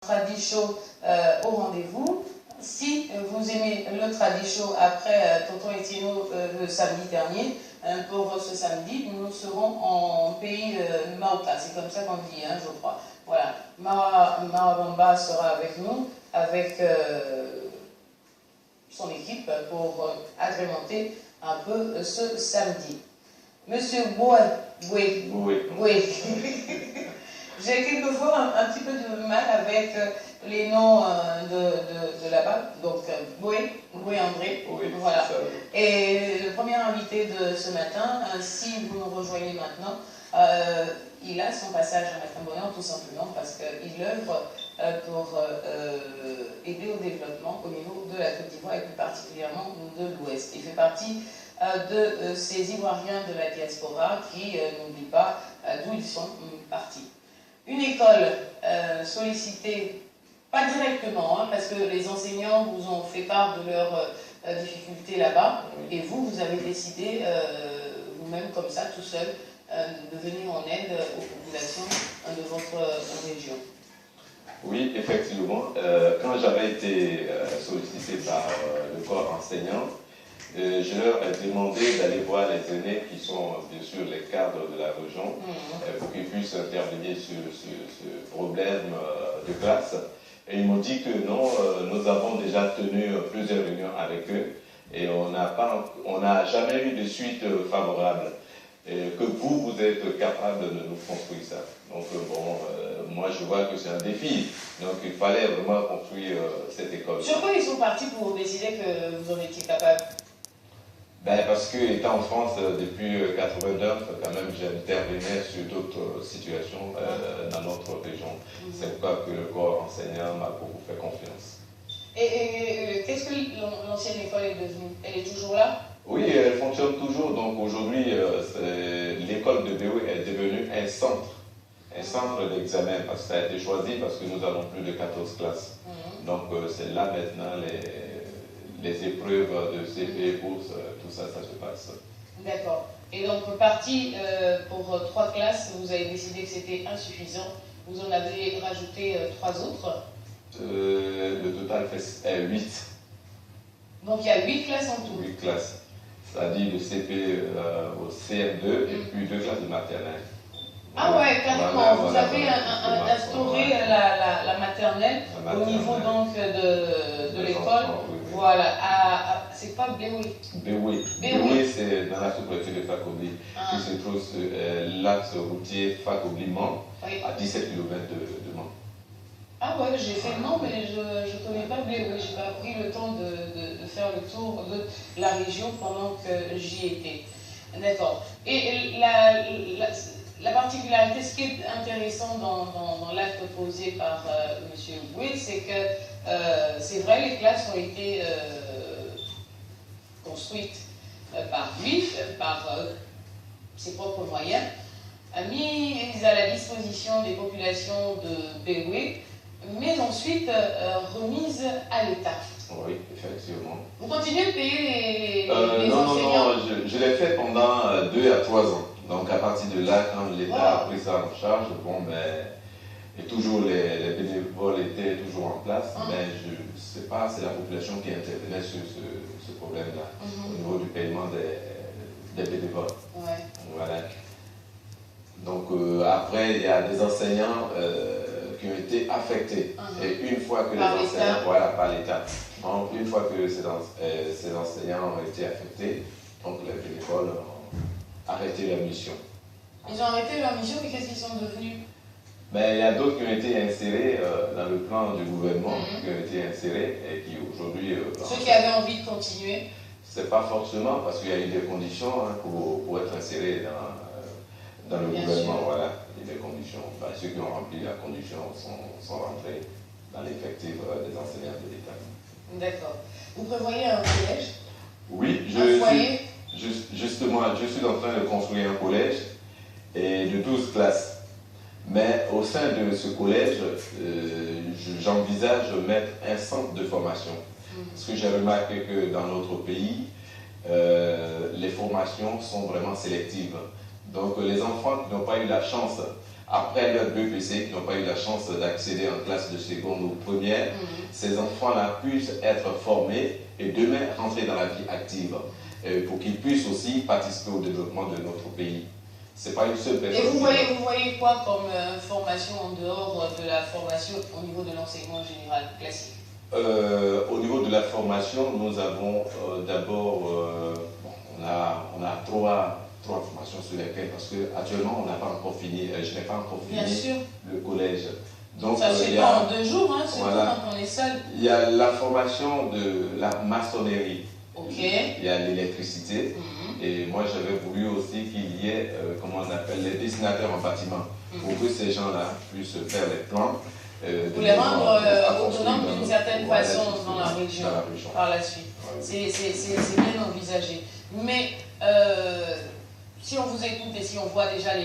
Tradishow au rendez-vous. Si vous aimez le Tradishow après Tonton Etienne le samedi dernier, pour ce samedi, nous serons en pays Maoka, c'est comme ça qu'on dit, hein, je crois. Voilà, Marabamba sera avec nous, avec son équipe pour agrémenter un peu ce samedi. Monsieur Boué. J'ai quelquefois un petit peu de mal avec les noms de là-bas. Donc, Boué André. Oui, voilà. Et le premier invité de ce matin, si vous nous rejoignez maintenant, il a son passage à Matin Bonheur tout simplement parce qu'il œuvre pour aider au développement au niveau de la Côte d'Ivoire et plus particulièrement de l'Ouest. Il fait partie de ces Ivoiriens de la diaspora qui n'oublient pas d'où ils sont partis. Une école sollicitée, pas directement, hein, parce que les enseignants vous ont fait part de leurs difficultés là-bas, et vous avez décidé, vous-même comme ça, tout seul, de venir en aide aux populations de votre région. Oui, effectivement. Quand j'avais été sollicité par le corps enseignant, je leur ai demandé d'aller voir les aînés qui sont bien sûr les cadres de la région pour qu'ils puissent intervenir sur ce problème de classe. Et ils m'ont dit que non, nous avons déjà tenu plusieurs réunions avec eux et on n'a jamais eu de suite favorable. Et que vous êtes capable de nous construire ça. Donc bon, moi je vois que c'est un défi. Donc il fallait vraiment construire cette école. Sur quoi ils sont partis pour décider que vous en étiez capable? Parce que étant en France depuis 89, quand même j'intervenais sur d'autres situations dans notre région. C'est pourquoi que le corps enseignant m'a beaucoup fait confiance. Et qu'est-ce que l'ancienne école est devenue? Elle est toujours là? Oui, elle fonctionne toujours. Donc aujourd'hui, l'école de Béoué est devenue un centre d'examen, parce que ça a été choisi parce que nous avons plus de 14 classes. Donc c'est là maintenant les épreuves de CP, bourse, tout ça, ça se passe. D'accord. Et donc parti pour 3 classes, vous avez décidé que c'était insuffisant. Vous en avez rajouté 3 autres. Le total fait 8. Donc il y a 8 classes en tout. 8 classes. C'est-à-dire le CP au CM2 et puis 2 classes de maternelle. Ah ouais, carrément. Vous avez instauré la maternelle au niveau donc de l'école. Voilà. C'est pas Béoué. Béoué, c'est dans la sous-préfecture de Fakobli, qui se trouve sur l'axe routier Fakobli-Mans, à 17 km de Mans. Ah ouais, j'ai fait le nom, mais je ne connais pas Béoué. Je n'ai pas pris le temps de faire le tour de la région pendant que j'y étais. D'accord. Et la particularité, ce qui est intéressant dans l'acte posé par M. Boué, c'est que c'est vrai, les classes ont été construites par lui, par ses propres moyens, mises à la disposition des populations de Béoué, mais ensuite remises à l'État. Oui, effectivement. Vous continuez de payer les enseignants? Non, je l'ai fait pendant 2 à 3 ans. Donc à partir de là, quand l'État a pris ça en charge, bon, et toujours les bénévoles étaient toujours en place, mais je ne sais pas, c'est la population qui intervenait sur ce problème-là, au niveau du paiement des bénévoles. Ouais. Voilà. Donc après, il y a des enseignants qui ont été affectés. Et une fois que par les enseignants, voilà, par l'État. Donc une fois que ces enseignants ont été affectés, donc les bénévoles ont arrêté leur mission. Ils ont arrêté leur mission, mais qu'est-ce qu'ils sont devenus? Il y a d'autres qui ont été insérés dans le plan du gouvernement, qui ont été insérés et qui aujourd'hui... Ceux qui avaient envie de continuer? C'est pas forcément, parce qu'il y a eu des conditions pour être insérés dans le gouvernement. Voilà, il y a des conditions. Ceux qui ont rempli la condition sont rentrés dans l'effectif des enseignants de l'État. D'accord. Vous prévoyez un collège? Oui, justement, je suis en train de construire un collège et de 12 classes. Mais au sein de ce collège, j'envisage de mettre un centre de formation. Parce que j'ai remarqué que dans notre pays, les formations sont vraiment sélectives. Donc les enfants qui n'ont pas eu la chance après leur BEPC, qui n'ont pas eu la chance d'accéder en classe de seconde ou première, ces enfants-là puissent être formés et demain rentrer dans la vie active pour qu'ils puissent aussi participer au développement de notre pays. C'est pas une seule personne. Et vous voyez quoi comme formation en dehors de la formation au niveau de l'enseignement général classique? Au niveau de la formation, nous avons d'abord, on a trois formations sur lesquelles, parce qu'actuellement, on n'a pas encore fini, je n'ai pas encore fini le collège. Donc, ça ne se fait pas en 2 jours, hein, surtout quand on est seul. Il y a la formation de la maçonnerie. Okay. Il y a l'électricité. Et moi, j'avais voulu aussi qu'il y ait, comment on appelle, les dessinateurs en bâtiment, pour que ces gens-là puissent faire les plans. Pour les rendre autonomes d'une certaine façon dans la région, par la suite. Ouais. C'est bien envisagé. Mais si on vous écoute et si on voit déjà les